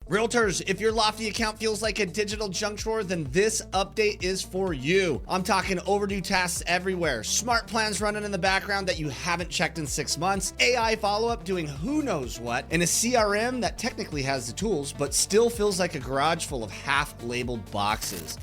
Realtors, if your Lofty account feels like a digital junk drawer, then this update is for you. I'm talking overdue tasks everywhere, smart plans running in the background that you haven't checked in 6 months, AI follow-up doing who knows what, and a CRM that technically has the tools, but still feels like a garage full of half-labeled boxes.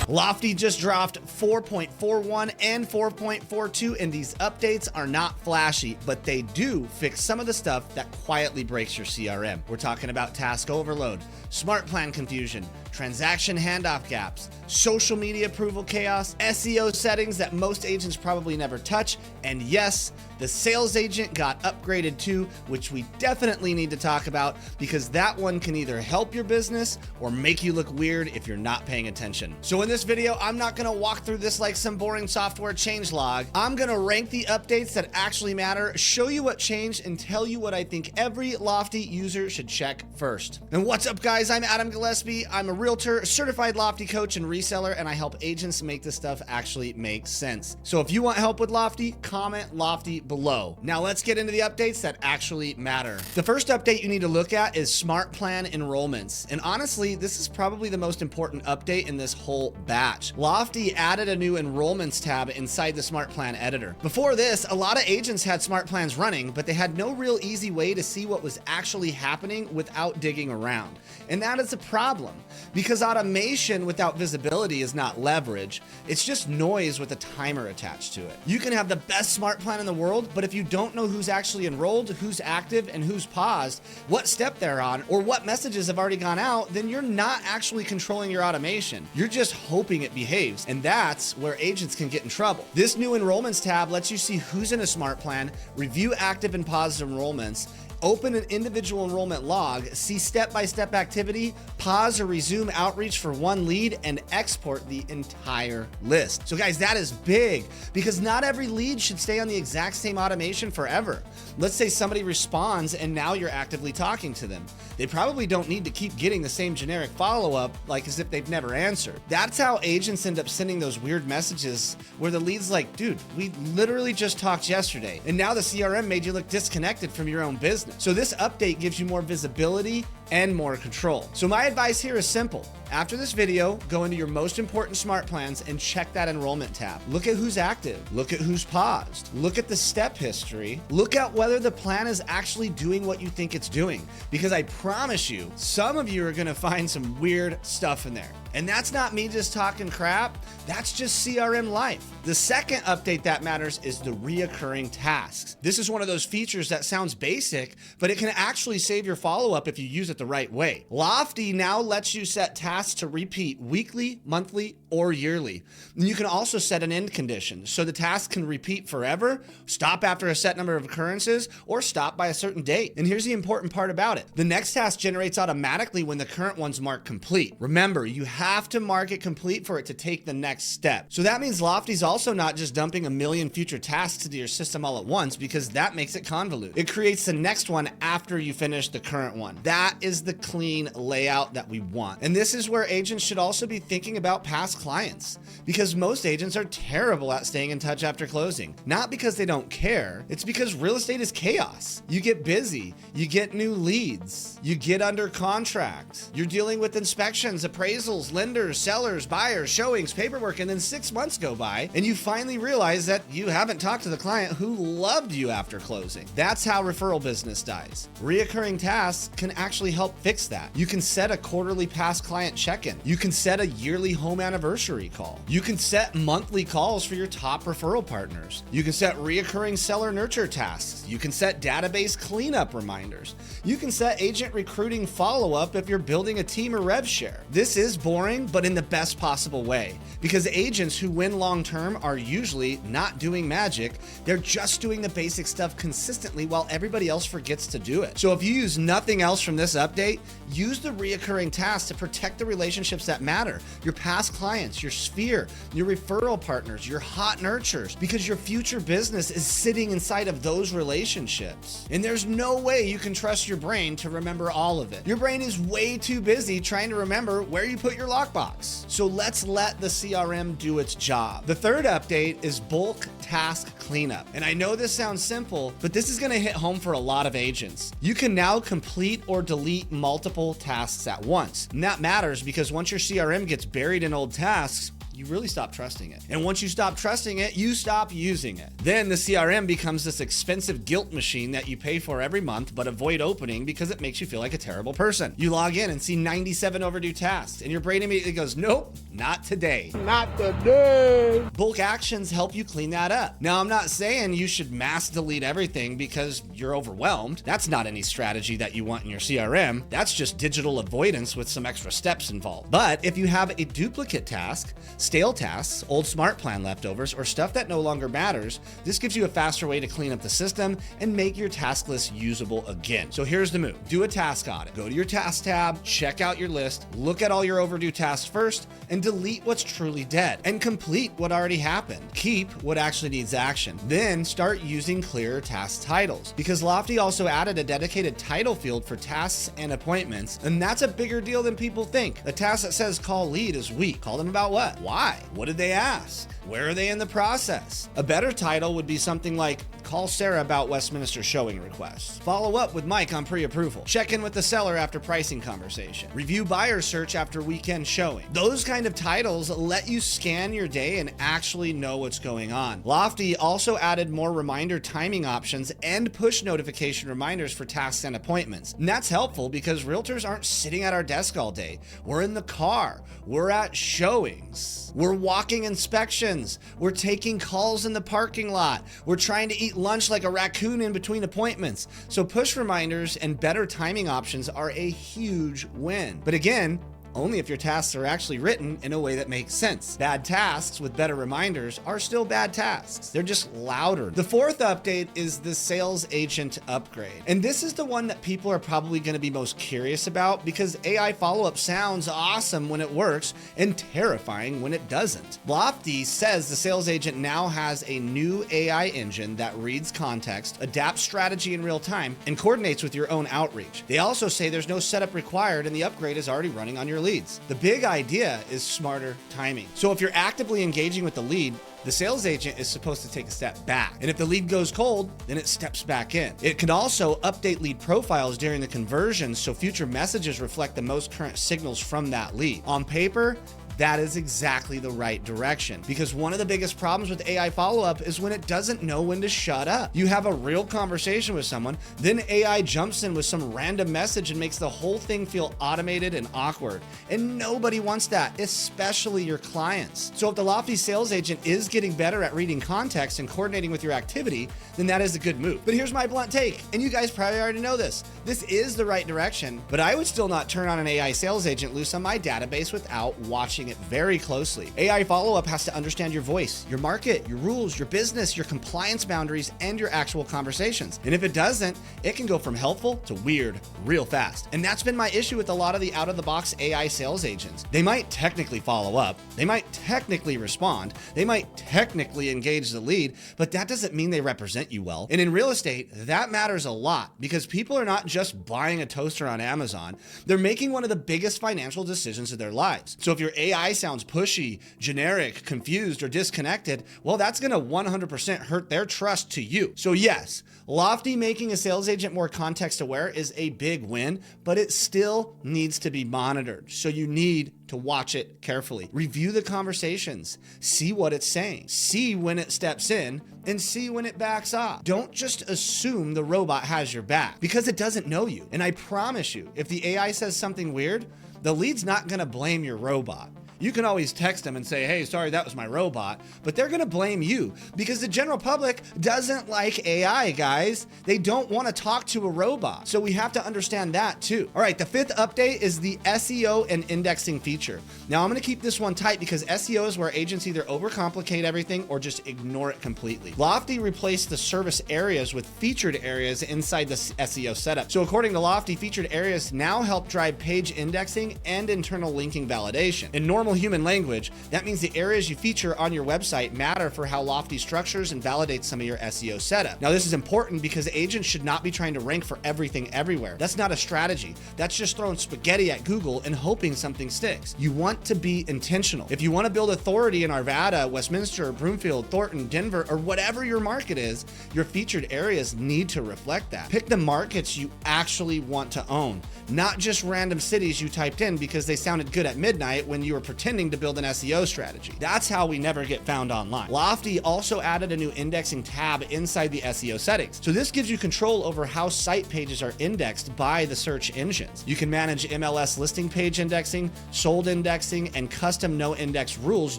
Lofty just dropped 4.41 and 4.42, and these updates are not flashy, but they do fix some of the stuff that quietly breaks your CRM. We're talking about task overload, smart plan confusion, transaction handoff gaps, social media approval chaos, SEO settings that most agents probably never touch, and yes, the sales agent got upgraded too, which we definitely need to talk about because that one can either help your business or make you look weird if you're not paying attention. So in this video, I'm not gonna walk through this like some boring software changelog. I'm gonna rank the updates that actually matter, show you what changed, and tell you what I think every Lofty user should check first. And what's up, guys? I'm Adam Gillespie. I'm a realtor, certified Lofty coach and reseller, and I help agents make this stuff actually make sense. So if you want help with Lofty, comment Lofty below. Now let's get into the updates that actually matter. The first update you need to look at is smart plan enrollments. And honestly, this is probably the most important update in this whole batch. Lofty added a new enrollments tab inside the smart plan editor. Before this, a lot of agents had smart plans running, but they had no real easy way to see what was actually happening without digging around. And that is a problem because automation without visibility is not leverage. It's just noise with a timer attached to it. You can have the best smart plan in the world, but if you don't know who's actually enrolled, who's active, and who's paused, what step they're on, or what messages have already gone out, then you're not actually controlling your automation. You're just hoping it behaves, and that's where agents can get in trouble. This new enrollments tab lets you see who's in a smart plan, review active and paused enrollments, open an individual enrollment log, see step-by-step activity, pause or resume outreach for one lead, and export the entire list. So guys, that is big because not every lead should stay on the exact same automation forever. Let's say somebody responds and now you're actively talking to them. They probably don't need to keep getting the same generic follow-up like as if they've never answered. That's how agents end up sending those weird messages where the lead's like, dude, we literally just talked yesterday, and now the CRM made you look disconnected from your own business. So this update gives you more visibility and more control. So my advice here is simple. After this video, go into your most important smart plans and check that enrollment tab. Look at who's active, look at who's paused, look at the step history, look at whether the plan is actually doing what you think it's doing. Because I promise you, some of you are gonna find some weird stuff in there. And that's not me just talking crap, that's just CRM life. The second update that matters is the reoccurring tasks. This is one of those features that sounds basic, but it can actually save your follow-up if you use it the right way. Lofty now lets you set tasks to repeat weekly, monthly, or yearly. And you can also set an end condition, so the task can repeat forever, stop after a set number of occurrences, or stop by a certain date. And here's the important part about it. The next task generates automatically when the current one's marked complete. Remember, you have to mark it complete for it to take the next step. So that means Lofty's also not just dumping a million future tasks into your system all at once, because that makes it convoluted. It creates the next one after you finish the current one. That is the clean layout that we want. And this is where agents should also be thinking about past clients, because most agents are terrible at staying in touch after closing. Not because they don't care, it's because real estate is chaos. You get busy, you get new leads, you get under contract, you're dealing with inspections, appraisals, lenders, sellers, buyers, showings, paperwork, and then 6 months go by and you finally realize that you haven't talked to the client who loved you after closing. That's how referral business dies. Reoccurring tasks can actually help fix that. You can set a quarterly past client check-in. You can set a yearly home anniversary call. You can set monthly calls for your top referral partners. You can set reoccurring seller nurture tasks. You can set database cleanup reminders. You can set agent recruiting follow-up if you're building a team or rev share. This is boring, but in the best possible way, because agents who win long-term are usually not doing magic. They're just doing the basic stuff consistently while everybody else forgets to do it. So if you use nothing else from this update, use the reoccurring tasks to protect the relationships that matter, your past clients, your sphere, your referral partners, your hot nurtures, because your future business is sitting inside of those relationships. And there's no way you can trust your brain to remember all of it. Your brain is way too busy trying to remember where you put your lockbox. So let's let the CRM do its job. The third update is bulk task cleanup. And I know this sounds simple, but this is gonna hit home for a lot of agents. You can now complete or delete multiple tasks at once. And that matters because once your CRM gets buried in old tasks, you really stop trusting it. And once you stop trusting it, you stop using it. Then the CRM becomes this expensive guilt machine that you pay for every month but avoid opening because it makes you feel like a terrible person. You log in and see 97 overdue tasks and your brain immediately goes, nope, not today. Not today. Bulk actions help you clean that up. Now, I'm not saying you should mass delete everything because you're overwhelmed. That's not any strategy that you want in your CRM. That's just digital avoidance with some extra steps involved. But if you have a duplicate task, stale tasks, old smart plan leftovers, or stuff that no longer matters, this gives you a faster way to clean up the system and make your task list usable again. So here's the move. Do a task audit. Go to your task tab, check out your list, look at all your overdue tasks first, and delete what's truly dead, and complete what already happened. Keep what actually needs action. Then start using clearer task titles, because Lofty also added a dedicated title field for tasks and appointments, and that's a bigger deal than people think. A task that says call lead is weak. Call them about what? Why? What did they ask? Where are they in the process? A better title would be something like, call Sarah about Westminster showing requests. Follow up with Mike on pre-approval. Check in with the seller after pricing conversation. Review buyer search after weekend showing. Those kind of titles let you scan your day and actually know what's going on. Lofty also added more reminder timing options and push notification reminders for tasks and appointments. And that's helpful because realtors aren't sitting at our desk all day. We're in the car. We're at showings. We're walking inspections. We're taking calls in the parking lot. We're trying to eat lunch like a raccoon in between appointments. So push reminders and better timing options are a huge win. But again, only if your tasks are actually written in a way that makes sense. Bad tasks with better reminders are still bad tasks. They're just louder. The fourth update is the sales agent upgrade. And this is the one that people are probably going to be most curious about because AI follow-up sounds awesome when it works and terrifying when it doesn't. Lofty says the sales agent now has a new AI engine that reads context, adapts strategy in real time, and coordinates with your own outreach. They also say there's no setup required and the upgrade is already running on your leads. The big idea is smarter timing. So if you're actively engaging with the lead, the sales agent is supposed to take a step back. And if the lead goes cold, then it steps back in. It can also update lead profiles during the conversion so future messages reflect the most current signals from that lead. On paper, that is exactly the right direction because one of the biggest problems with AI follow-up is when it doesn't know when to shut up. You have a real conversation with someone, then AI jumps in with some random message and makes the whole thing feel automated and awkward. And nobody wants that, especially your clients. So if the Lofty sales agent is getting better at reading context and coordinating with your activity, then that is a good move. But here's my blunt take, and you guys probably already know this. This is the right direction, but I would still not turn on an AI sales agent loose on my database without watching it very closely. AI follow-up has to understand your voice, your market, your rules, your business, your compliance boundaries, and your actual conversations. And if it doesn't, it can go from helpful to weird real fast. And that's been my issue with a lot of the out-of-the-box AI sales agents. They might technically follow up, they might technically respond, they might technically engage the lead, but that doesn't mean they represent you well. And in real estate, that matters a lot because people are not just buying a toaster on Amazon, they're making one of the biggest financial decisions of their lives. So if your AI sounds pushy, generic, confused, or disconnected, well, that's going to 100% hurt their trust to you. So yes, Lofty making a sales agent more context aware is a big win, but it still needs to be monitored. So you need to watch it carefully. Review the conversations, see what it's saying, see when it steps in, and see when it backs off. Don't just assume the robot has your back because it doesn't know you. And I promise you, if the AI says something weird, the lead's not going to blame your robot. You can always text them and say, hey, sorry, that was my robot, but they're gonna blame you because the general public doesn't like AI, guys. They don't wanna talk to a robot. So we have to understand that too. All right, the fifth update is the SEO and indexing feature. Now I'm gonna keep this one tight because SEO is where agents either overcomplicate everything or just ignore it completely. Lofty replaced the service areas with featured areas inside the SEO setup. So according to Lofty, featured areas now help drive page indexing and internal linking validation. In normal normal human language, that means the areas you feature on your website matter for how Lofty structures and validates some of your SEO setup. Now, this is important because agents should not be trying to rank for everything everywhere. That's not a strategy. That's just throwing spaghetti at Google and hoping something sticks. You want to be intentional. If you want to build authority in Arvada, Westminster, Broomfield, Thornton, Denver, or whatever your market is, your featured areas need to reflect that. Pick the markets you actually want to own, not just random cities you typed in because they sounded good at midnight when you were pretending to build an SEO strategy. That's how we never get found online. Lofty also added a new indexing tab inside the SEO settings. So this gives you control over how site pages are indexed by the search engines. You can manage MLS listing page indexing, sold indexing, and custom no index rules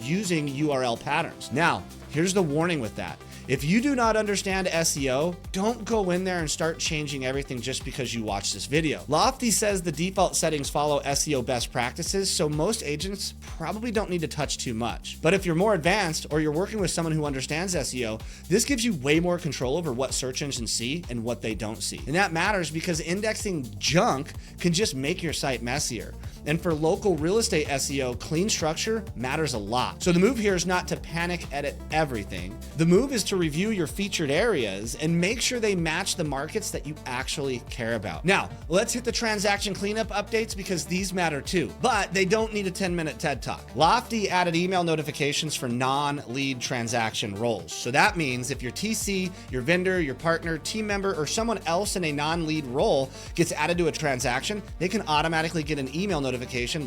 using URL patterns. Now, here's the warning with that. If you do not understand SEO, don't go in there and start changing everything just because you watched this video. Lofty says the default settings follow SEO best practices, so most agents probably don't need to touch too much. But if you're more advanced or you're working with someone who understands SEO, this gives you way more control over what search engines see and what they don't see. And that matters because indexing junk can just make your site messier. And for local real estate SEO, clean structure matters a lot. So the move here is not to panic edit everything. The move is to review your featured areas and make sure they match the markets that you actually care about. Now, let's hit the transaction cleanup updates because these matter too, but they don't need a 10-minute TED Talk. Lofty added email notifications for non-lead transaction roles. So that means if your TC, your vendor, your partner, team member, or someone else in a non-lead role gets added to a transaction, they can automatically get an email notification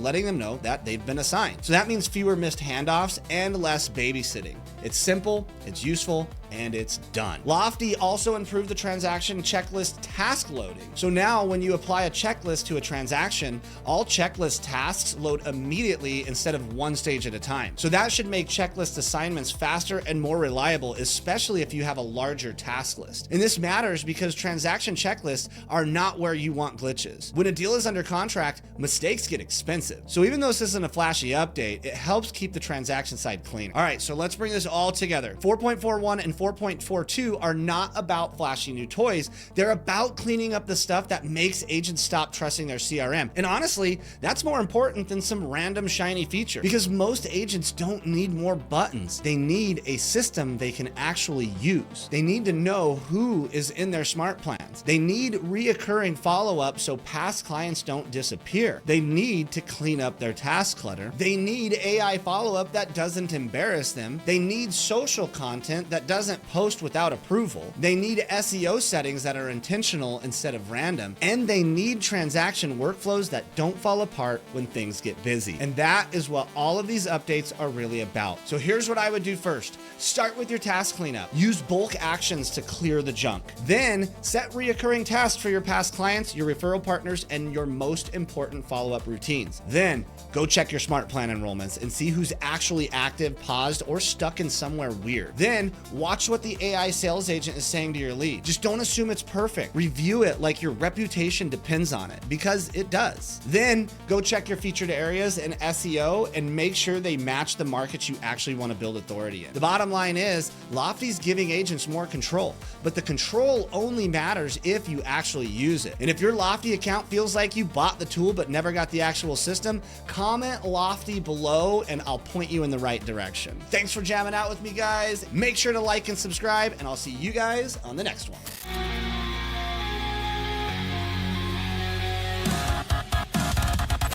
letting them know that they've been assigned. So that means fewer missed handoffs and less babysitting. It's simple, it's useful, and it's done. Lofty also improved the transaction checklist task loading. So now when you apply a checklist to a transaction, all checklist tasks load immediately instead of one stage at a time. So that should make checklist assignments faster and more reliable, especially if you have a larger task list. And this matters because transaction checklists are not where you want glitches. When a deal is under contract, mistakes get expensive. So even though this isn't a flashy update, it helps keep the transaction side clean. All right, so let's bring this all together. 4.41 and 4.42 are not about flashy new toys. They're about cleaning up the stuff that makes agents stop trusting their CRM. And honestly, that's more important than some random shiny feature because most agents don't need more buttons. They need a system they can actually use. They need to know who is in their smart plans. They need reoccurring follow-up so past clients don't disappear. They need to clean up their task clutter. They need AI follow-up that doesn't embarrass them. They need social content that doesn't post without approval. They need SEO settings that are intentional instead of random. And they need transaction workflows that don't fall apart when things get busy. And that is what all of these updates are really about. So here's what I would do first. Start with your task cleanup. Use bulk actions to clear the junk. Then set reoccurring tasks for your past clients, your referral partners, and your most important follow-up routines. Then go check your smart plan enrollments and see who's actually active, paused, or stuck in somewhere weird. Then watch what the AI sales agent is saying to your lead. Just don't assume it's perfect. Review it like your reputation depends on it, because it does. Then go check your featured areas and SEO and make sure they match the markets you actually want to build authority in. The bottom line is Lofty's giving agents more control, but the control only matters if you actually use it. And if your Lofty account feels like you bought the tool but never got the actual system, comment Lofty below and I'll point you in the right direction. Thanks for jamming out with me, guys. Make sure to like and subscribe, and I'll see you guys on the next one.